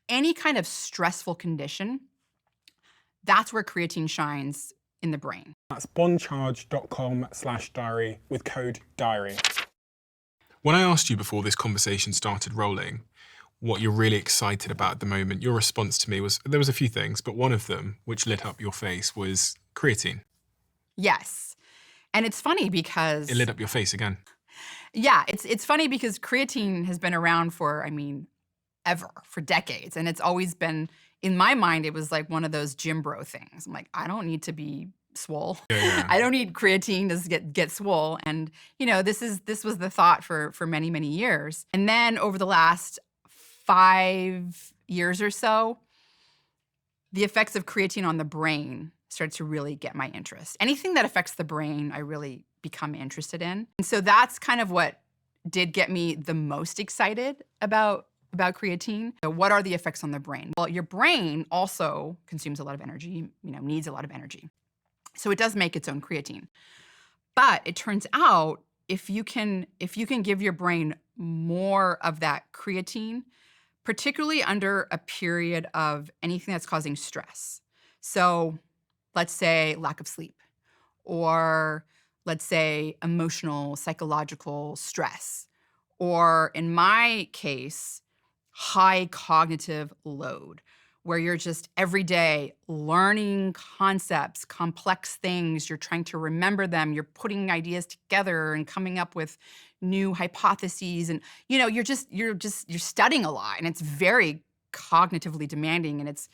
any kind of stressful condition, that's where creatine shines in the brain. That's bondcharge.com/diary with code DIARY. When I asked you before this conversation started rolling, what you're really excited about at the moment, your response to me was, there was a few things, but one of them, which lit up your face, was creatine. Yes. And it's funny because It lit up your face again. yeah, it's funny because creatine has been around for, ever, for decades. And it's always been, in my mind, it was like one of those gym bro things. I'm like, I don't need to be swole. Yeah. I don't need creatine to get swole. And, this was the thought for many, many years. And then over the last 5 years or so, the effects of creatine on the brain started to really get my interest. Anything that affects the brain, I really become interested in. And so that's kind of what did get me the most excited about creatine. So what are the effects on the brain? Well, your brain also consumes a lot of energy, needs a lot of energy. So it does make its own creatine. But it turns out if you can give your brain more of that creatine, particularly under a period of anything that's causing stress. So let's say lack of sleep, or let's say emotional, psychological stress, or in my case, high cognitive load, where you're just every day learning concepts, complex things, you're trying to remember them, you're putting ideas together and coming up with new hypotheses, and you're studying a lot, and it's very cognitively demanding, and it's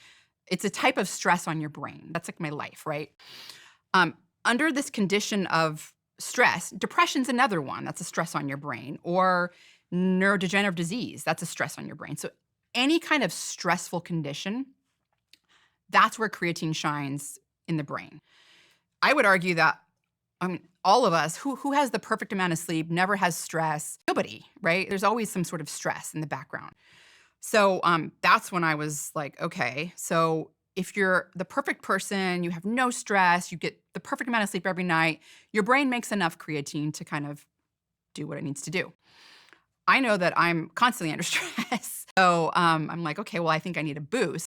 a type of stress on your brain. That's like my life, right? Under this condition of stress, depression's another one. That's a stress on your brain. Or neurodegenerative disease, that's a stress on your brain. So any kind of stressful condition, that's where creatine shines in the brain. I would argue that, all of us, who has the perfect amount of sleep, never has stress? Nobody, right? There's always some sort of stress in the background. So that's when I was like, okay, so if you're the perfect person, you have no stress, you get the perfect amount of sleep every night, your brain makes enough creatine to kind of do what it needs to do. I know that I'm constantly under stress. So I'm like, okay, well, I think I need a boost.